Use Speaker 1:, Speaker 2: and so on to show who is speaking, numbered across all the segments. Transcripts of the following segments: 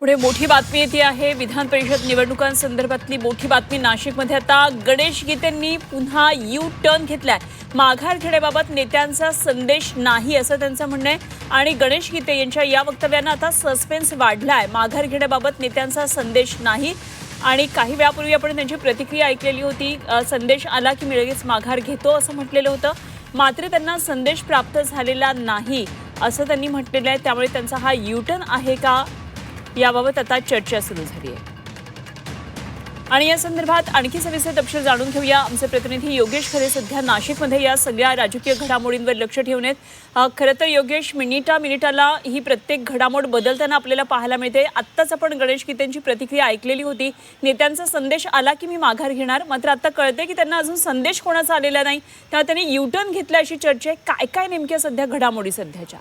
Speaker 1: पुढे मोठी बातमी येते आहे. विधान परिषद निवडणुकांसंदर्भातली मोठी बातमी. नाशिकमध्ये आता गणेश गीतेंनी पुन्हा यू टर्न घेतलाय. माघार घेण्याबाबत नेत्यांचा संदेश नाही असं त्यांचं म्हणणं आहे आणि गणेश गीते यांच्या या वक्तव्यानं आता सस्पेन्स वाढलाय. माघार घेण्याबाबत नेत्यांचा संदेश नाही आणि काही वेळापूर्वी आपण त्यांची प्रतिक्रिया ऐकलेली होती. संदेश आला की मी लगेच माघार घेतो असं म्हटलेलं होतं. मात्र त्यांना संदेश प्राप्त झालेला नाही असं त्यांनी म्हटलेलं आहे. त्यामुळे त्यांचा हा यू टर्न आहे का याबाबत आता चर्चा सुरू झाली आहे आणि या संदर्भात आणखी सविस्तर तपशील जाणून घेऊया. आमचे प्रतिनिधी योगेश खरे सध्या नाशिकमध्ये या सगळ्या राजकीय घडामोडींवर लक्ष ठेवून आहेत. खरं तर योगेश, मिनिटाला ही प्रत्येक घडामोड बदलताना आपल्याला पाहायला मिळते. आत्ताच आपण गणेश गीतेंची प्रतिक्रिया ऐकलेली होती. नेत्यांचा संदेश आला की मी माघार घेणार, मात्र आता कळते की त्यांना अजून संदेश कोणाचा आलेला नाही, तेव्हा त्यांनी यू टर्न घेतला अशी चर्चा आहे. काय काय नेमक्या सध्या घडामोडी सध्याच्या?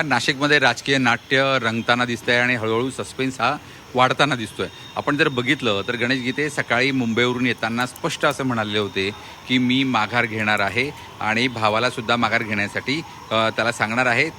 Speaker 2: नाशिकमध्ये राजकीय नाट्य रंगताना दिसतंय आणि हळूहळू सस्पेन्स हा वाढताना दिसतोय. आपण जर बघितलं तर गणेश गीते सकाळी मुंबईवरून येताना स्पष्ट असं म्हणाले होते की मी माघार घेणार आहे आणि भावाला सुद्धा माघार घेण्यासाठी त्याला सांगणार आहे.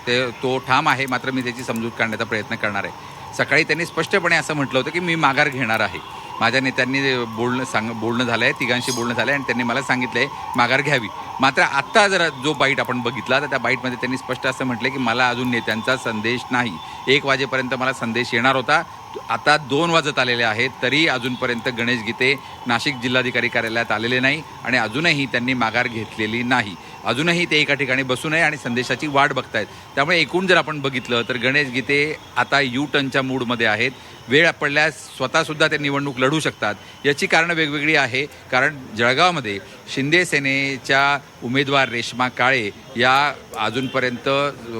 Speaker 2: तो ठाम आहे, मात्र मी त्याची समजूत काढण्याचा प्रयत्न करणार आहे. सकाळी त्यांनी स्पष्टपणे असं म्हटलं होतं की मी माघार घेणार आहे. माझ्या नेत्यांनी बोलणं झालं आहे, तिघांशी बोलणं झालं आहे आणि त्यांनी मला सांगितलं आहे माघार घ्यावी. मात्र आत्ता जर जो बाईट आपण बघितला तर त्या बाईटमध्ये त्यांनी स्पष्ट असं म्हटलं की मला अजून नेत्यांचा संदेश नाही. 1 वाजेपर्यंत मला संदेश येणार होता, आता 2 वाजत आलेले आहेत, तरी अजूनपर्यंत गणेश गीते नाशिक जिल्हाधिकारी कार्यालयात आलेले नाही आणि अजूनही त्यांनी माघार घेतलेली नाही. अजूनही ते एका ठिकाणी बसून आहे आणि संदेशाची वाट बघतायत. त्यामुळे एकूण जर आपण बघितलं तर गणेश गीते आता यू टर्नच्या मूडमध्ये आहेत. वेळ पडल्यास स्वतःसुद्धा ते निवडणूक लढू शकतात. याची कारणं वेगवेगळी आहे. कारण जळगावमध्ये शिंदे सेनेच्या उमेदवार रेश्मा काळे या अजूनपर्यंत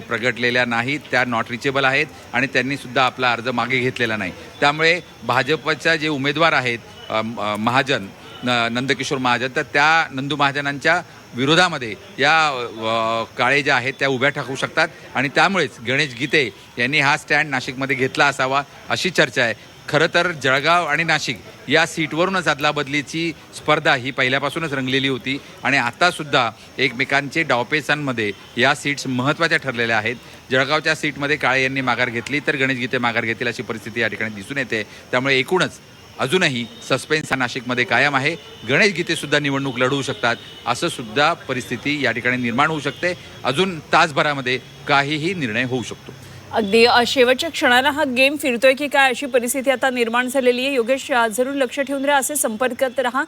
Speaker 2: प्रगटलेल्या नाहीत, त्या नॉट रिचेबल आहेत आणि त्यांनीसुद्धा आपला अर्ज मागे घेतलेला नाही. त्यामुळे भाजपच्या जे उमेदवार आहेत महाजन, नंदकिशोर महाजन, तर त्या नंदू महाजनांच्या विरोधामध्ये या काळे ज्या आहेत त्या उभ्या टाकू शकतात आणि त्यामुळेच गणेश गीते यांनी हा स्टँड नाशिकमध्ये घेतला असावा अशी चर्चा आहे. खरं तर जळगाव आणि नाशिक या सीटवरूनच अदलाबदलीची स्पर्धा ही पहिल्यापासूनच रंगलेली होती आणि आतासुद्धा एकमेकांचे डावपेचांमध्ये या सीट्स महत्त्वाच्या ठरलेल्या आहेत. जळगावच्या सीटमध्ये काळे यांनी माघार घेतली तर गणेश गीते माघार घेतील अशी परिस्थिती या ठिकाणी दिसून येते. त्यामुळे एकूणच अजूनही सस्पेन्स हा नाशिकमध्ये कायम आहे. गणेश गीतेसुद्धा निवडणूक लढवू शकतात असं सुद्धा परिस्थिती या ठिकाणी निर्माण होऊ शकते. अजून तासभरामध्ये काहीही निर्णय होऊ शकतो.
Speaker 1: अगदी शेवटच्या क्षणाला हा गेम फिरतोय की काय अशी परिस्थिती आता निर्माण झालेली आहे. योगेश, जरूर लक्ष ठेवून राहा, असे संपर्कात राहा.